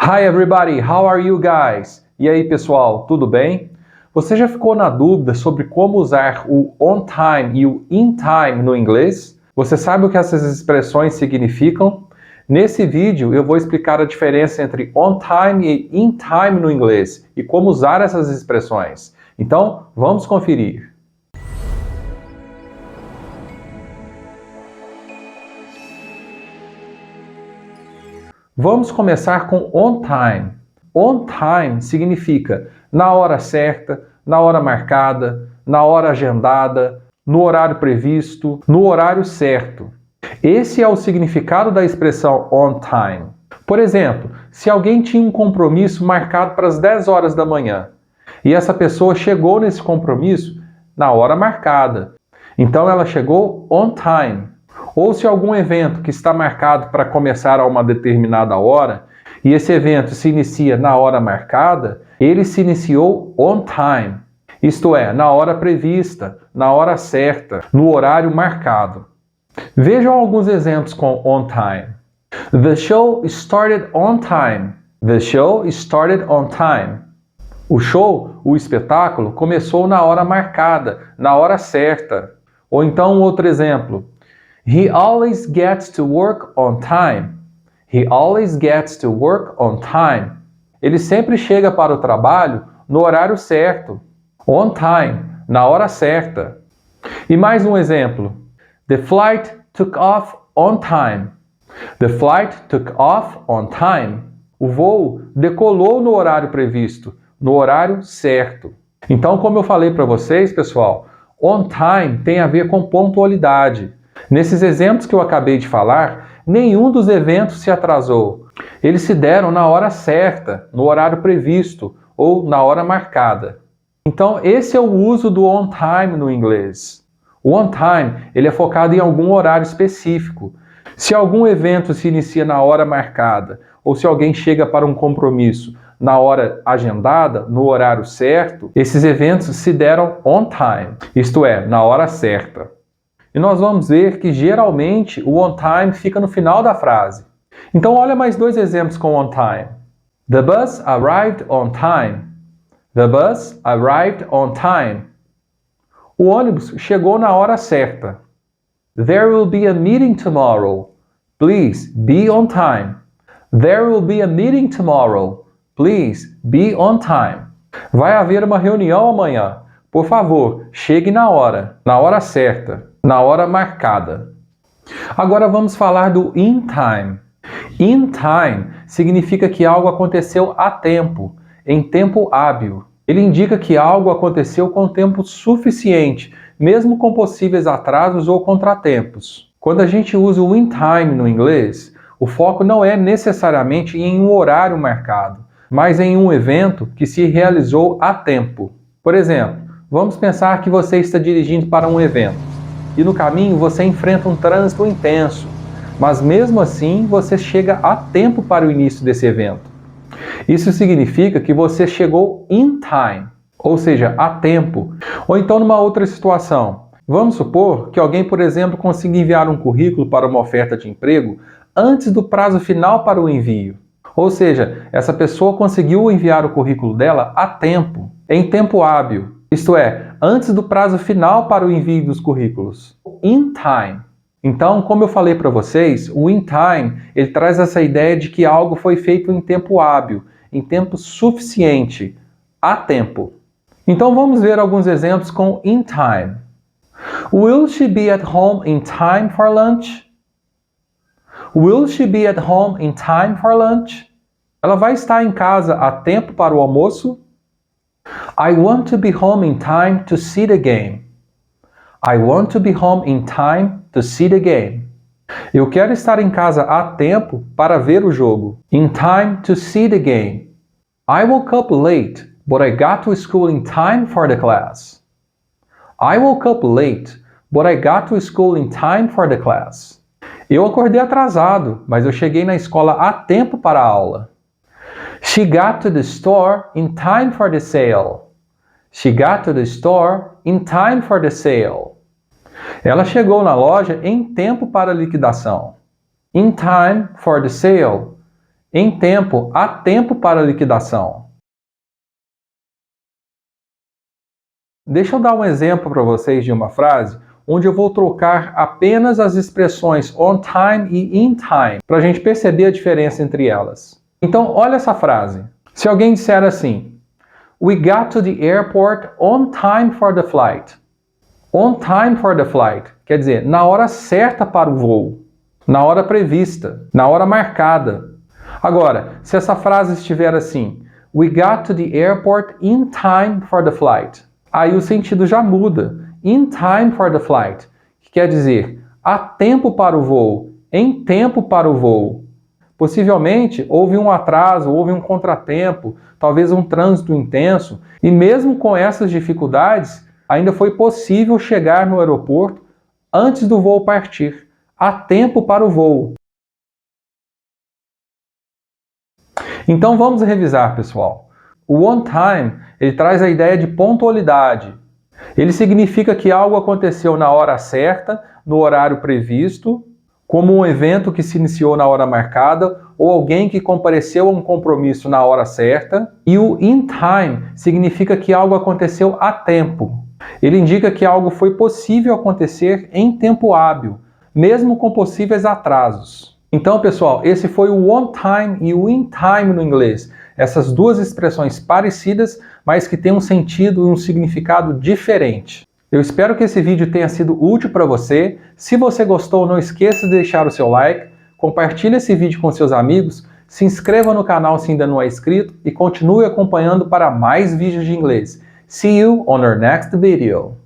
Hi everybody, how are you guys? E aí pessoal, tudo bem? Você já ficou na dúvida sobre como usar o on time e o in time no inglês? Você sabe o que essas expressões significam? Nesse vídeo eu vou explicar a diferença entre on time e in time no inglês e como usar essas expressões. Então, vamos conferir. Vamos começar com on time. On time significa na hora certa, na hora marcada, na hora agendada, no horário previsto, no horário certo. Esse é o significado da expressão on time. Por exemplo, se alguém tinha um compromisso marcado para as 10 horas da manhã e essa pessoa chegou nesse compromisso na hora marcada, então ela chegou on time. Ou se algum evento que está marcado para começar a uma determinada hora e esse evento se inicia na hora marcada, ele se iniciou on time, isto é, na hora prevista, na hora certa, no horário marcado. Vejam alguns exemplos com on time. The show started on time. The show started on time. O show, o espetáculo, começou na hora marcada, na hora certa. Ou então outro exemplo. He always gets to work on time. He always gets to work on time. Ele sempre chega para o trabalho no horário certo. On time, na hora certa. E mais um exemplo. The flight took off on time. The flight took off on time. O voo decolou no horário previsto, no horário certo. Então, como eu falei para vocês, pessoal, on time tem a ver com pontualidade. Nesses exemplos que eu acabei de falar, nenhum dos eventos se atrasou. Eles se deram na hora certa, no horário previsto ou na hora marcada. Então, esse é o uso do on time no inglês. O on time, ele é focado em algum horário específico. Se algum evento se inicia na hora marcada ou se alguém chega para um compromisso na hora agendada, no horário certo, esses eventos se deram on time, isto é, na hora certa. E nós vamos ver que geralmente o on time fica no final da frase. Então olha mais dois exemplos com on time. The bus arrived on time. The bus arrived on time. O ônibus chegou na hora certa. There will be a meeting tomorrow. Please be on time. There will be a meeting tomorrow. Please be on time. Vai haver uma reunião amanhã. Por favor, chegue na hora certa, na hora marcada. Agora vamos falar do in time. In time significa que algo aconteceu a tempo, em tempo hábil. Ele indica que algo aconteceu com tempo suficiente, mesmo com possíveis atrasos ou contratempos. Quando a gente usa o in time no inglês, o foco não é necessariamente em um horário marcado, mas em um evento que se realizou a tempo. Por exemplo, vamos pensar que você está dirigindo para um evento e no caminho você enfrenta um trânsito intenso, mas mesmo assim você chega a tempo para o início desse evento. Isso significa que você chegou in time, ou seja, a tempo. Ou então numa outra situação, vamos supor que alguém, por exemplo, consiga enviar um currículo para uma oferta de emprego antes do prazo final para o envio. Ou seja, essa pessoa conseguiu enviar o currículo dela a tempo, em tempo hábil. Isto é, antes do prazo final para o envio dos currículos. In time. Então, como eu falei para vocês, o in time, ele traz essa ideia de que algo foi feito em tempo hábil, em tempo suficiente, a tempo. Então vamos ver alguns exemplos com in time. Will she be at home in time for lunch? Will she be at home in time for lunch? Ela vai estar em casa a tempo para o almoço? I want to be home in time to see the game. I want to be home in time to see the game. Eu quero estar em casa a tempo para ver o jogo. In time to see the game. I woke up late, but I got to school in time for the class. I woke up late, but I got to school in time for the class. Eu acordei atrasado, mas eu cheguei na escola a tempo para a aula. She got to the store in time for the sale. She got to the store in time for the sale. Ela chegou na loja em tempo para a liquidação. In time for the sale. em tempo, há tempo para liquidação. Deixa eu dar um exemplo para vocês de uma frase onde eu vou trocar apenas as expressões on time e in time, para a gente perceber a diferença entre elas. Então, olha essa frase. Se alguém disser assim, We got to the airport on time for the flight. On time for the flight quer dizer, na hora certa para o voo, na hora prevista, na hora marcada. Agora, se essa frase estiver assim, We got to the airport in time for the flight. Aí o sentido já muda. In time for the flight, que quer dizer, há tempo para o voo, em tempo para o voo. Possivelmente houve um atraso, houve um contratempo, talvez um trânsito intenso, e mesmo com essas dificuldades, ainda foi possível chegar no aeroporto antes do voo partir. Há tempo para o voo. Então vamos revisar, pessoal. O on time, ele traz a ideia de pontualidade. Ele significa que algo aconteceu na hora certa, no horário previsto, como um evento que se iniciou na hora marcada ou alguém que compareceu a um compromisso na hora certa. E o in time significa que algo aconteceu a tempo. Ele indica que algo foi possível acontecer em tempo hábil, mesmo com possíveis atrasos. Então, pessoal, esse foi o on time e o in time no inglês. Essas duas expressões parecidas, mas que têm um sentido e um significado diferente. Eu espero que esse vídeo tenha sido útil para você. Se você gostou, não esqueça de deixar o seu like, compartilhe esse vídeo com seus amigos, se inscreva no canal se ainda não é inscrito e continue acompanhando para mais vídeos de inglês. See you on our next video.